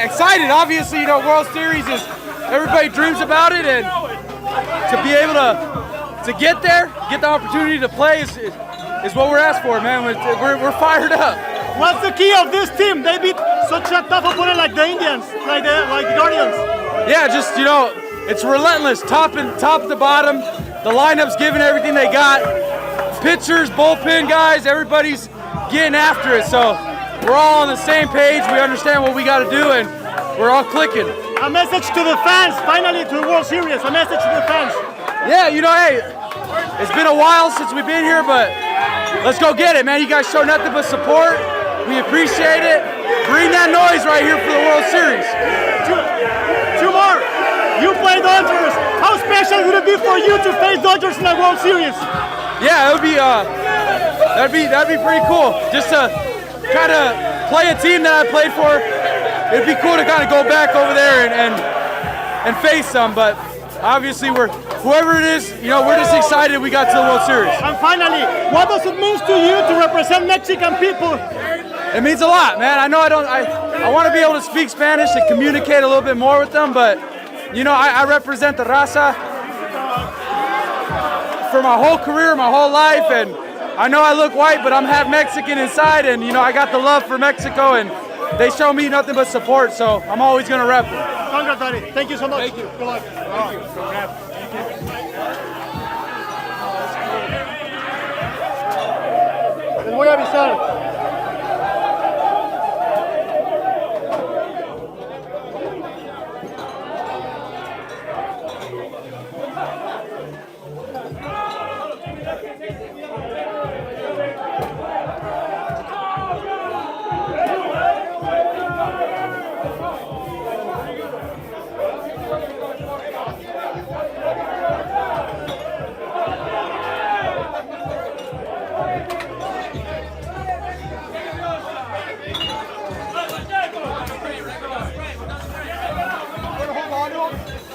excited. Obviously, you know, World Series is, everybody dreams about it, and to be able to get there, get the opportunity to play is what we're asked for, man. We're fired up. What's the key of this team? They beat such a tough opponent like the Indians, like the Guardians. Yeah, just, you know, it's relentless, top to bottom. The lineup's giving everything they got. Pitchers, bullpen guys, everybody's getting after it. So we're all on the same page. We understand what we got to do, and we're all clicking. A message to the fans, finally, to the World Series. A message to the fans. Yeah, you know, hey, it's been a while since we've been here, but let's go get it, man. You guys show nothing but support. We appreciate it. Bring that noise right here for the World Series. Two more. You play Dodgers. How special would it be for you to face Dodgers in the World Series? Yeah, it would be. That'd be pretty cool. Just to kind of play a team that I played for. It'd be cool to kind of go back over there and face them. But obviously, whoever it is, you know, we're just excited we got to the World Series. And finally, what does it mean to you to represent Mexican people? It means a lot, man. I know I want to be able to speak Spanish and communicate a little bit more with them, but you know, I represent the raza for my whole career, my whole life, and I know I look white, but I'm half Mexican inside, and you know, I got the love for Mexico, and they show me nothing but support, so I'm always going to rep them. Congrats, Daddy. Thank you so much. Thank you. Good luck. Thank you. Les voy a avisar.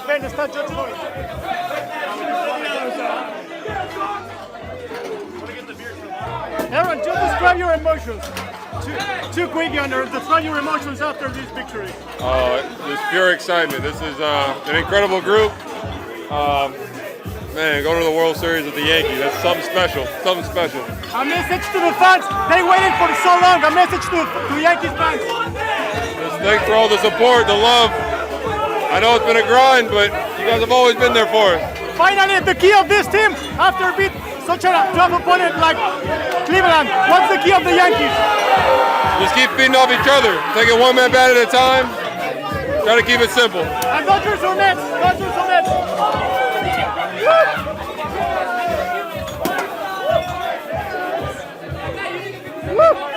Ben, está George Floyd. Aaron, just describe your emotions. Too quick, describe your emotions after this victory. Just pure excitement. This is an incredible group. Man, going to the World Series with the Yankees, that's something special, something special. A message to the fans. They waited for so long. A message to Yankees fans. Just thanks for all the support, the love. I know it's been a grind, but you guys have always been there for us. Finally, the key of this team, after beat such a tough opponent like Cleveland, what's the key of the Yankees? Just keep feeding off each other. Take it one man bat at a time. Try to keep it simple. And Dodgers or Mets? Dodgers or Mets? Woo!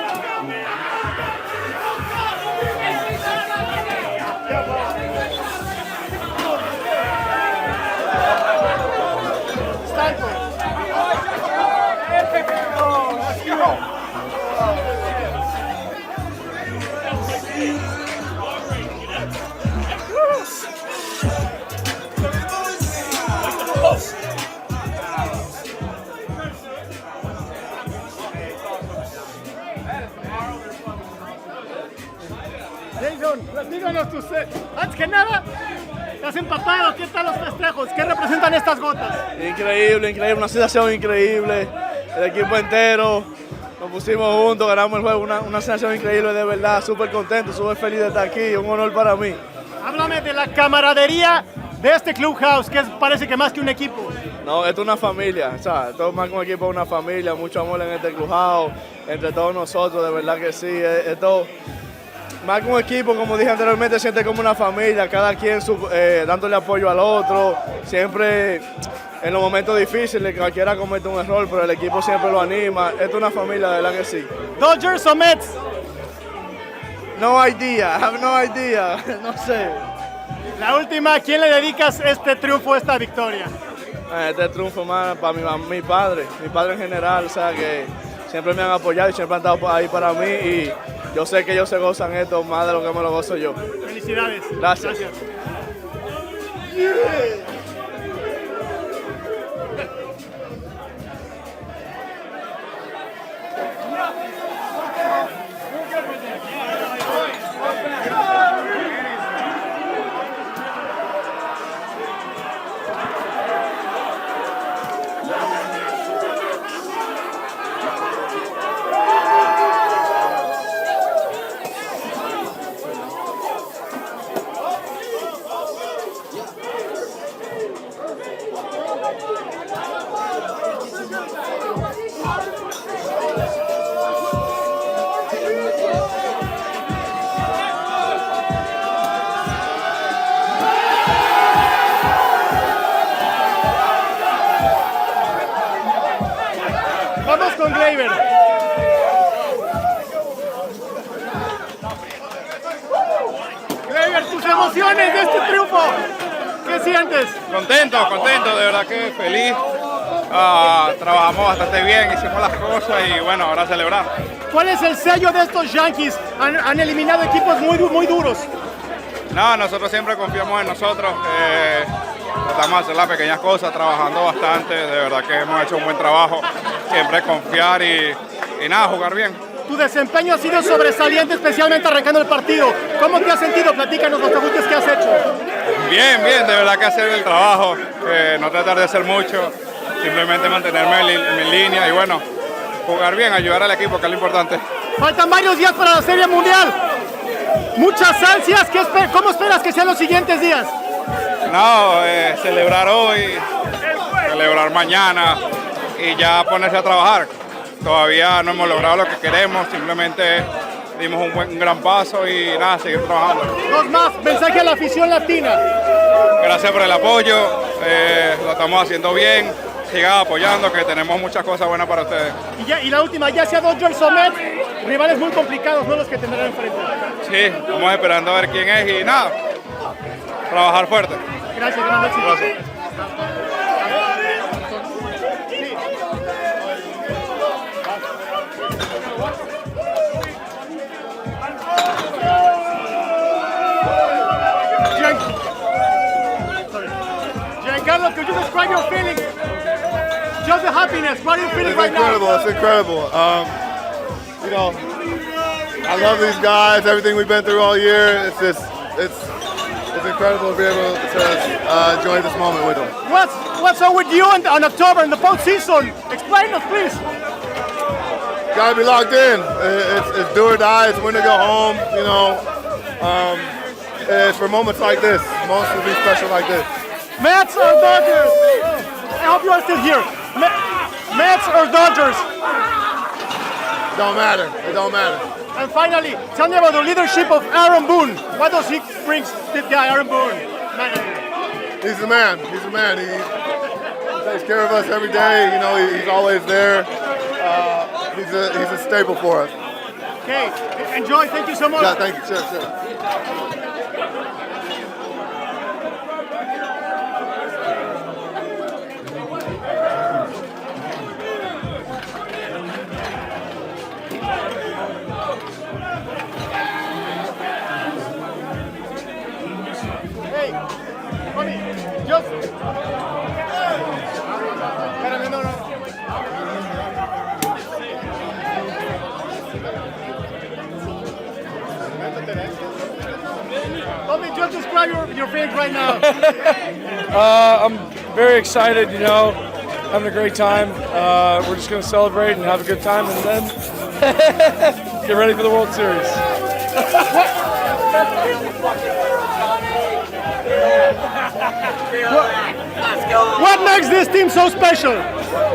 Jason, díganos tus, antes que nada, estás empapado, ¿qué tal los festejos? ¿Qué representan estas gotas? Increíble, increíble, una sensación increíble, el equipo entero, nos pusimos juntos, ganamos el juego, una sensación increíble de verdad, súper contento, súper feliz de estar aquí, un honor para mí. Háblame de la camaradería de este clubhouse, que parece que más que un equipo. No, esto es una familia, o sea, esto es más que un equipo, es una familia, mucho amor en este clubhouse, entre todos nosotros, de verdad que sí, esto... Más que un equipo, como dije anteriormente, siente como una familia, cada quien dándole apoyo al otro, siempre en los momentos difíciles, cualquiera comete un error, pero el equipo siempre lo anima. Esto es una familia, de verdad que sí. ¿Dodgers o Mets? No idea, no idea, no sé. La última, ¿a quién le dedicas este triunfo, esta victoria? Este triunfo más para mi padre en general, o sea que siempre me han apoyado y siempre han estado ahí para mí y yo sé que ellos se gozan esto más de lo que me lo gozo yo. Felicidades. Gracias. con Gleyber. Gleyber, tus emociones de este triunfo, ¿qué sientes? Contento, de verdad que feliz. Trabajamos bastante bien, hicimos las cosas y bueno, ahora celebrar. ¿Cuál es el sello de estos Yankees? Han eliminado equipos muy duros. No, nosotros siempre confiamos en nosotros. Tratamos de hacer las pequeñas cosas, trabajando bastante. De verdad que hemos hecho un buen trabajo. Siempre confiar y nada, jugar bien. Tu desempeño ha sido sobresaliente, especialmente arrancando el partido. ¿Cómo te has sentido? Platícanos los ajustes que has hecho. Bien, de verdad que hacer el trabajo, no tratar de hacer mucho, simplemente mantenerme en línea y bueno, jugar bien, ayudar al equipo, que es lo importante. Faltan varios días para la Serie Mundial. Muchas ansias. ¿Cómo esperas que sean los siguientes días? No, celebrar hoy, celebrar mañana y ya ponerse a trabajar. Todavía no hemos logrado lo que queremos, simplemente dimos un gran paso y nada, seguir trabajando. Dos más, mensaje a la afición latina. Gracias por el apoyo, lo estamos haciendo bien, sigan apoyando, que tenemos muchas cosas buenas para ustedes. Y la última, ya sea Dodgers o Mets, rivales muy complicados, no los que tendrán enfrente. Sí, estamos esperando a ver quién es y nada, trabajar fuerte. Gracias, buenas noches. Gracias. Giancarlo, could you describe your feelings? Just the happiness. What are you feeling right now? It's incredible. You know, I love these guys. Everything we've been through all year. It's incredible to be able to enjoy this moment with them. What's up with you on October in the postseason? Explain us, please. Gotta be locked in. It's do or die. It's when to go home. You know, it's for moments like this. Moments will be special like this. Mets or Dodgers? I hope you are still here. Mets or Dodgers? Don't matter. It don't matter. And finally, tell me about the leadership of Aaron Boone. What does he bring to this guy, Aaron Boone? He's the man. He's the man. He takes care of us every day. You know, he's always there. He's a staple for us. Okay, enjoy. Thank you so much. Yeah, thank you. Sure. Hey, honey, just. Espérame, no. Tommy, just describe your feelings right now. I'm very excited, you know, having a great time. We're just going to celebrate and have a good time and then get ready for the World Series. What makes this team so special?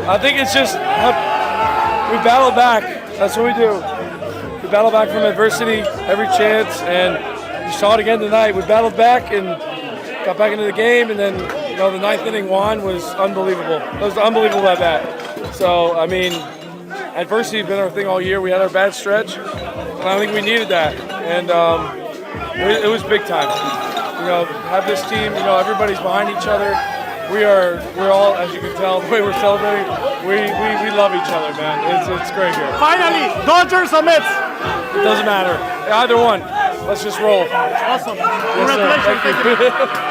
I think it's just we battle back. That's what we do. We battle back from adversity every chance, and you saw it again tonight. We battled back and got back into the game, and then the ninth inning Juan was unbelievable. It was unbelievable at bat. So I mean, adversity has been our thing all year. We had our bad stretch, and I think we needed that, and it was big time. Have this team. Everybody's behind each other. We're all, as you can tell, the way we're celebrating, we love each other, man. It's great here. Finally, Dodgers or Mets? It doesn't matter. Either one. Let's just roll. Awesome. Yes, sir. Thank you.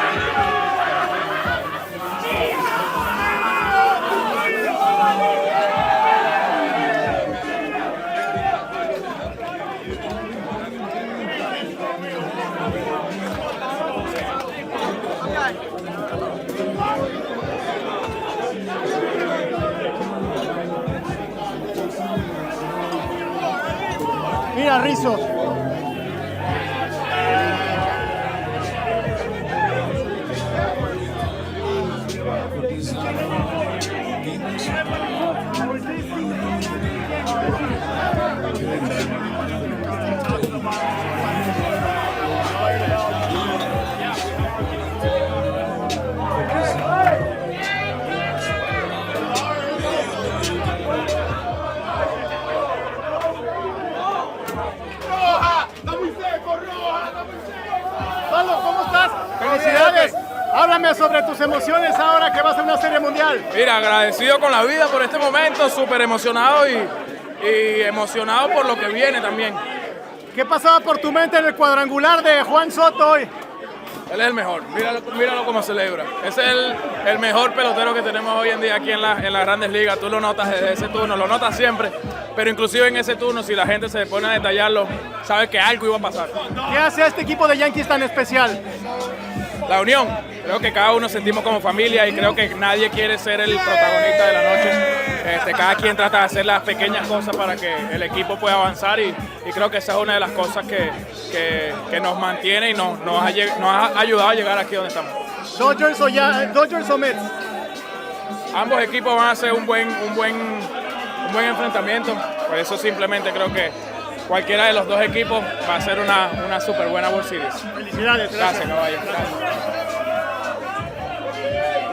Mira, Rizzo. Felicidades. Háblame sobre tus emociones ahora que vas a una Serie Mundial. Mira, agradecido con la vida por este momento, súper emocionado y emocionado por lo que viene también. ¿Qué pasaba por tu mente en el cuadrangular de Juan Soto hoy? Él es el mejor, míralo cómo celebra. Ese es el mejor pelotero que tenemos hoy en día aquí en las Grandes Ligas. Tú lo notas desde ese turno, lo notas siempre, pero inclusive en ese turno, si la gente se pone a detallarlo, sabes que algo iba a pasar. ¿Qué hace a este equipo de Yankees tan especial? La unión, creo que cada uno sentimos como familia y creo que nadie quiere ser el protagonista de la noche. Cada quien trata de hacer las pequeñas cosas para que el equipo pueda avanzar y creo que esa es una de las cosas que nos mantiene y nos ha ayudado a llegar aquí donde estamos. Dodgers o Mets. Ambos equipos van a hacer un buen enfrentamiento, por eso simplemente creo que cualquiera de los dos equipos va a ser una súper buena World Series. Felicidades. Gracias, caballo. Gracias.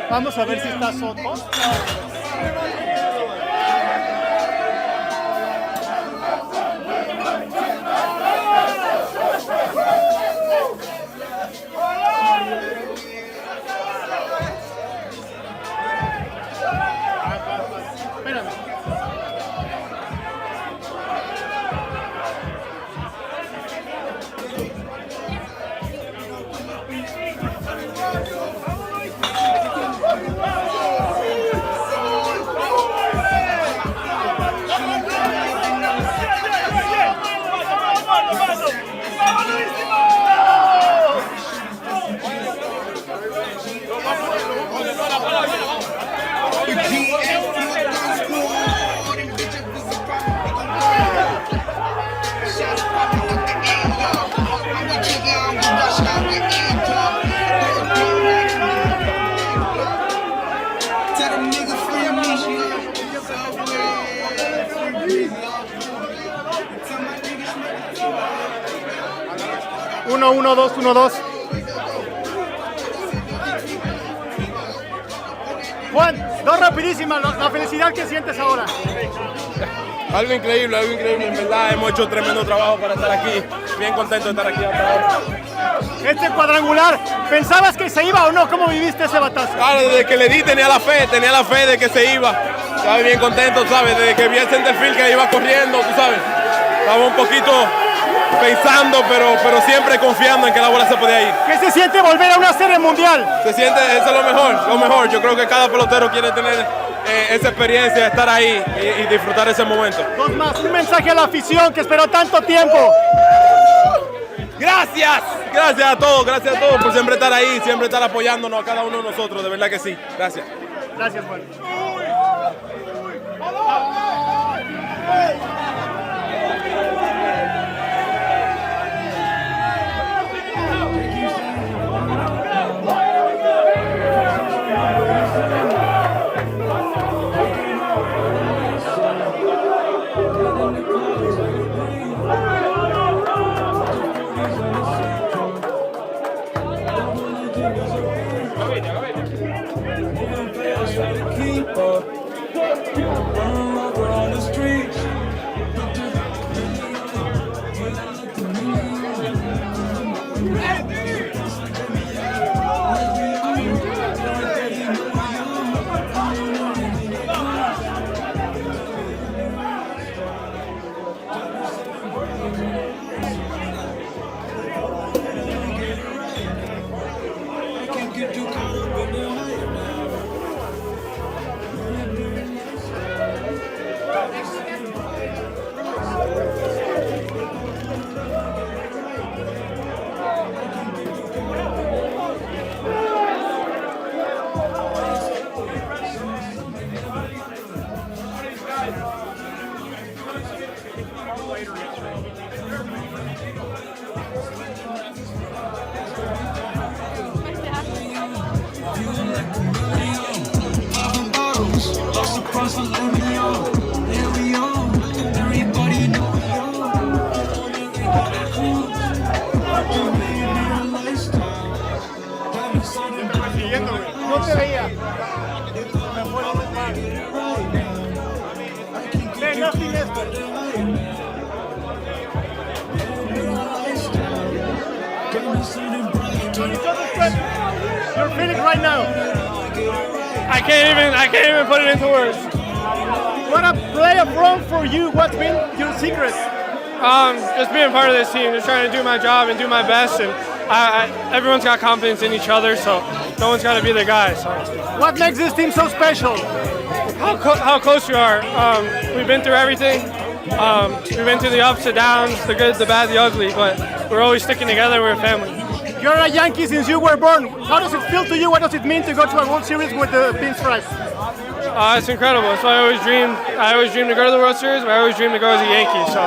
Vamos a ver si está Soto. Espérame. 1-1-2, 1-2. Juan, dos rapidísimas, la felicidad que sientes ahora. Algo increíble, en verdad hemos hecho tremendo trabajo para estar aquí, bien contento de estar aquí ahora. Este cuadrangular, ¿pensabas que se iba o no? ¿Cómo viviste ese batazo? Claro, desde que le di tenía la fe de que se iba, estaba bien contento, ¿sabes? Desde que vi el centerfield que iba corriendo, tú sabes, estaba un poquito pensando, pero siempre confiando en que la bola se podía ir. ¿Qué se siente volver a una Serie Mundial? Se siente, eso es lo mejor, yo creo que cada pelotero quiere tener esa experiencia, estar ahí y disfrutar ese momento. Dos más, un mensaje a la afición que esperó tanto tiempo. Gracias a todos por siempre estar ahí, siempre estar apoyándonos a cada uno de nosotros, de verdad que sí, gracias. Gracias, Juan. No te veía. Ven, Martínez. Your feeling right now? I can't even put it into words. What a playoff run for you. What's been your secret? Just being part of this team, just trying to do my job and do my best, and everyone's got confidence in each other, so no one's got to be the guy. So. What makes this team so special? How close we are. We've been through everything. We've been through the ups and downs, the good, the bad, the ugly, but we're always sticking together. We're a family. You're a Yankee since you were born. How does it feel to you? What does it mean to go to a World Series with the pinstripes? It's incredible. So I always dreamed to go to the World Series, but I always dreamed to go as a Yankee. So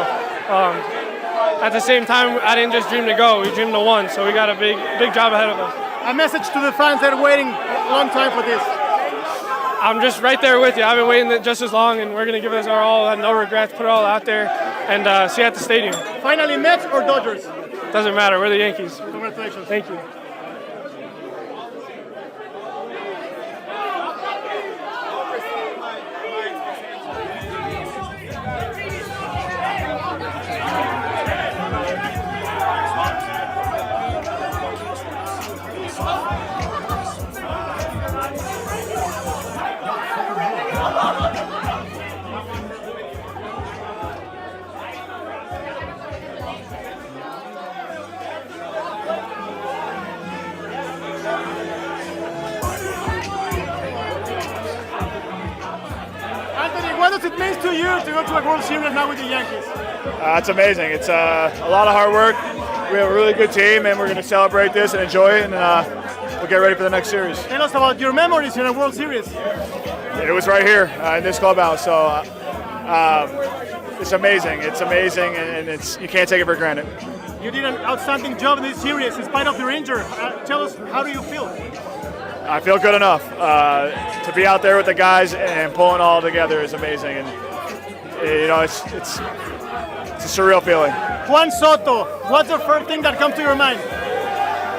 at the same time, I didn't just dream to go, we dreamed to win. So we got a big job ahead of us. A message to the fans that are waiting a long time for this. I'm just right there with you. I've been waiting just as long, and we're going to give us our all, have no regrets, put it all out there, and see you at the stadium. Finally, Mets or Dodgers? Doesn't matter. We're the Yankees. Congratulations. Thank you. What does it mean to you to go to a World Series now with the Yankees? It's amazing. It's a lot of hard work. We have a really good team, and we're going to celebrate this and enjoy it, and we'll get ready for the next series. Tell us about your memories in a World Series. It was right here in this clubhouse, so it's amazing. It's amazing, and you can't take it for granted. You did an outstanding job in this series in spite of your injury. Tell us, how do you feel? I feel good enough. To be out there with the guys and pulling all together is amazing, and you know it's a surreal feeling. Juan Soto, what's the first thing that comes to your mind?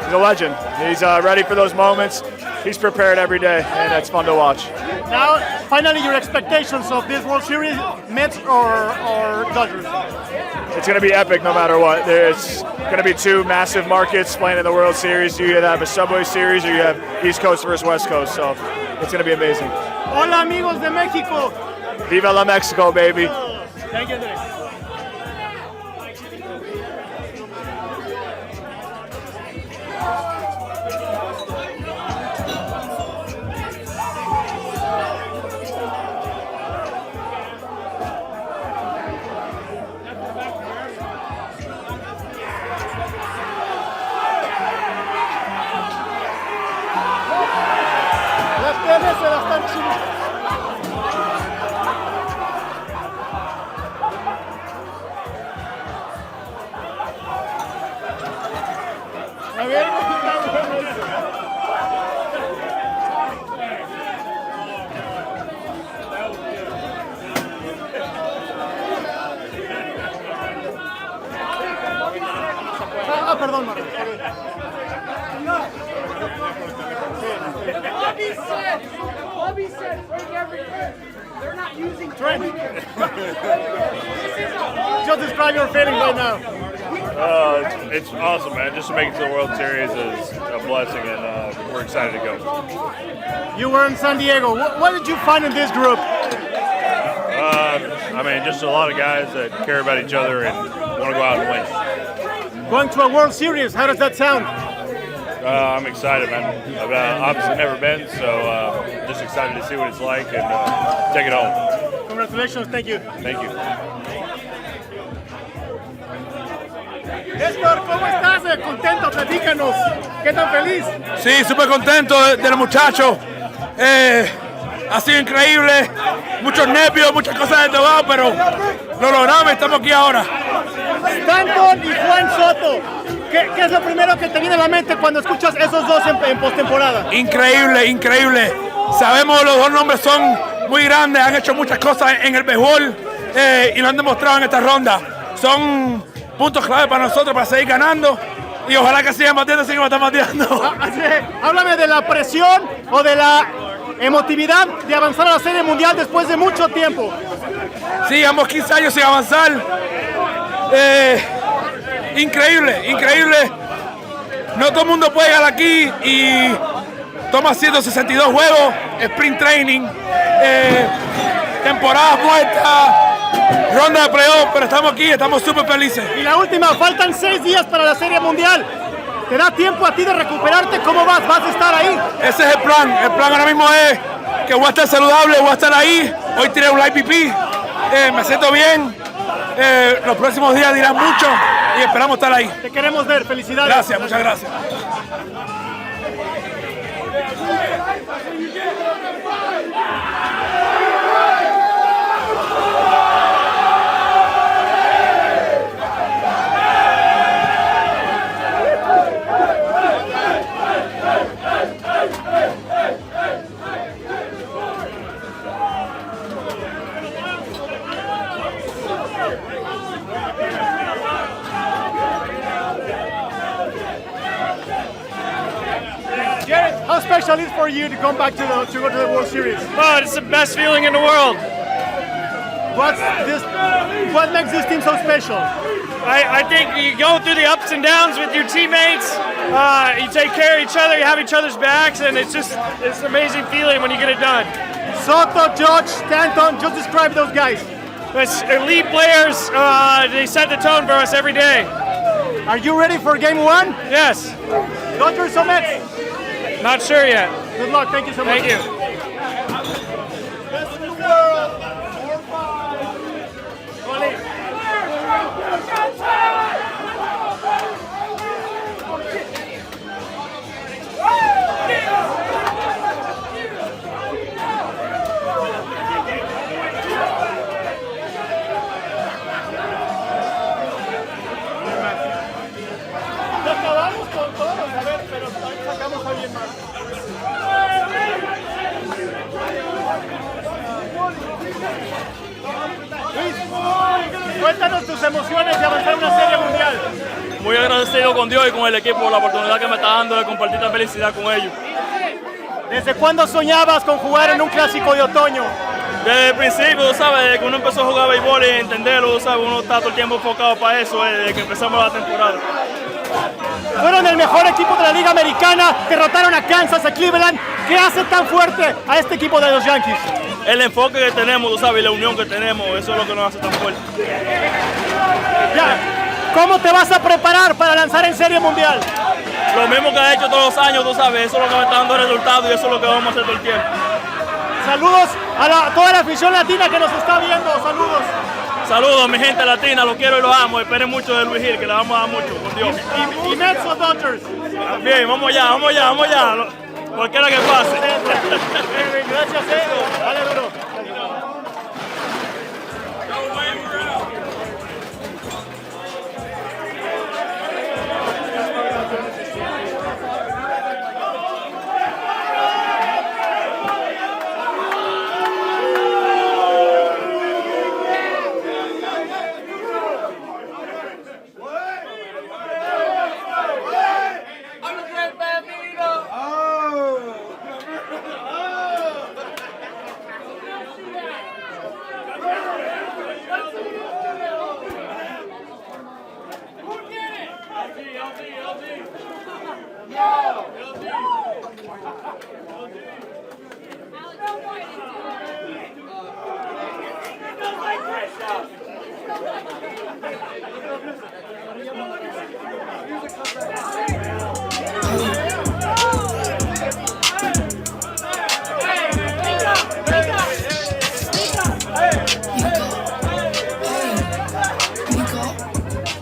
He's a legend. He's ready for those moments. He's prepared every day, and it's fun to watch. Now, finally, your expectations of this World Series, Mets or Dodgers? It's going to be epic no matter what. There's going to be two massive markets playing in the World Series. You either have a Subway Series or you have East Coast versus West Coast, so it's going to be amazing. Hola, amigos de México. Viva la Mexico, baby. Thank you, Andrés. Se la están a ver, perdón, Martín. Bobby said break every curve. They're not using Trent. Just describe your feeling right now. It's awesome, man. Just to make it to the World Series is a blessing, and we're excited to go. You were in San Diego. What did you find in this group? I mean, just a lot of guys that care about each other and want to go out and win. Going to a World Series, how does that sound? I'm excited, man. I've obviously never been, so just excited to see what it's like and take it home. Congratulations, thank you. Thank you. Néstor, ¿cómo estás? Contento, platícanos. ¿Qué tan feliz? Sí, súper contento de los muchachos. Ha sido increíble, muchos nervios, muchas cosas de todo, pero lo logramos, estamos aquí ahora. Stanton y Juan Soto. ¿Qué es lo primero que te viene a la mente cuando escuchas esos dos en postemporada? Increíble, increíble. Sabemos los dos nombres son muy grandes, han hecho muchas cosas en el béisbol y lo han demostrado en esta ronda. Son puntos clave para nosotros para seguir ganando y ojalá que sigan batiendo, sigamos batiendo. Háblame de la presión o de la emotividad de avanzar a la Serie Mundial después de mucho tiempo. Sí, llevamos 15 años sin avanzar. Increíble, increíble. no todo el mundo puede llegar aquí y toma 162 juegos, sprint training, temporadas muertas, ronda de playoff, pero estamos aquí, estamos súper felices. Y la última, faltan 6 días para la Serie Mundial. ¿Te da tiempo a ti de recuperarte? ¿Cómo vas? ¿Vas a estar ahí? Ese es el plan ahora mismo es que voy a estar saludable, voy a estar ahí. Hoy tiré un light pipí, me siento bien. Los próximos días dirán mucho y esperamos estar ahí. Te queremos ver, felicidades. Gracias, muchas gracias. How special is it for you to come back to go to the World Series? Oh, it's the best feeling in the world. What makes this team so special? I think you go through the ups and downs with your teammates. You take care of each other, you have each other's backs, and it's an amazing feeling when you get it done. Soto, Judge, Stanton, just describe those guys. It's elite players. They set the tone for us every day. Are you ready for Game 1? Yes. Dodgers or Mets? Not sure yet. Good luck. Thank you so much. Thank you. Best in the world. 4. Acabamos con todos, a ver, pero sacamos a alguien más. Luis, cuéntanos tus emociones de avanzar una Serie Mundial. Muy agradecido con Dios y con el equipo por la oportunidad que me está dando de compartir esta felicidad con ellos. ¿Desde cuándo soñabas con jugar en un clásico de otoño? Desde el principio, tú sabes, desde que uno empezó a jugar béisbol y entenderlo, tú sabes, uno está todo el tiempo enfocado para eso, desde que empezamos la temporada. Fueron el mejor equipo de la Liga Americana, derrotaron a Kansas, a Cleveland. ¿Qué hace tan fuerte a este equipo de los Yankees? El enfoque que tenemos, tú sabes, y la unión que tenemos, eso es lo que nos hace tan fuerte. Ya, ¿cómo te vas a preparar para lanzar en Serie Mundial? Lo mismo que ha hecho todos los años, tú sabes, eso es lo que me está dando resultados y eso es lo que vamos a hacer todo el tiempo. Saludos a toda la afición latina que nos está viendo, saludos. Saludos a mi gente latina, los quiero y los amo, esperen mucho de Luis Gil, que le vamos a dar mucho, con Dios. ¿Y Mets o Dodgers? Bien, vamos allá, cualquiera que pase. Gracias, dale duro.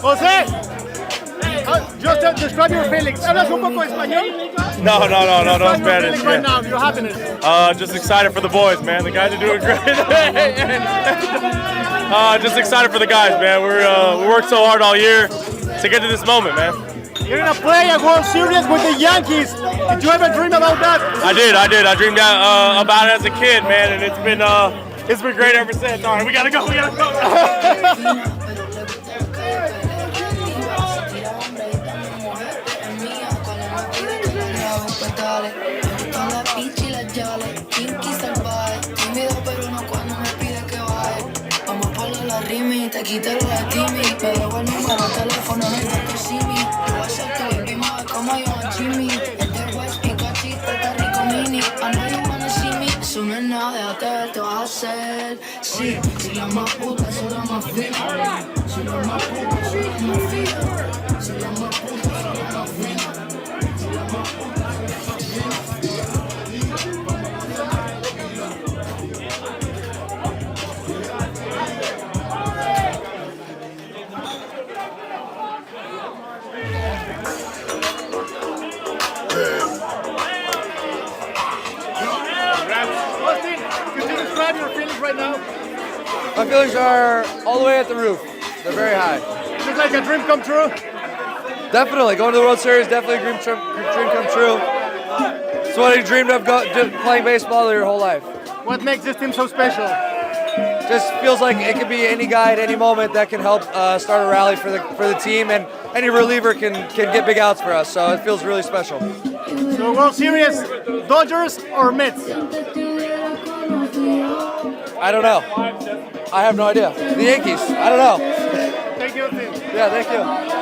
José, just describe your feelings. ¿Hablas un poco español? No Spanish. Right now, your happiness. Just excited for the boys, man. The guys are doing great. Just excited for the guys, man. We worked so hard all year to get to this moment, man. You're gonna play a World Series with the Yankees. Did you ever dream about that? I did. I dreamed about it as a kid, man, and it's been great ever since. All right, we gotta go. Te quito lo de Timmy, me dejo el número de teléfono, no te me voy a hacer que vivimos como yo mía, déjate ver, te vas a hacer. Sí, si la más puta, soy la más fina. Si la más puta, soy la más fina. Si la más puta, soy la más fina. Si la más puta, soy la más fina. Austin, could you describe your feelings right now? My feelings are all the way at the roof. They're very high. Is it like a dream come true? Definitely. Going to the World Series, definitely a dream come true. It's what you dreamed of playing baseball your whole life. What makes this team so special? Just feels like it could be any guy at any moment that can help start a rally for the team, and any reliever can get big outs for us. So it feels really special. So World Series, Dodgers or Mets? I don't know. I have no idea. The Yankees. I don't know. Thank you, Austin. Yeah, thank you.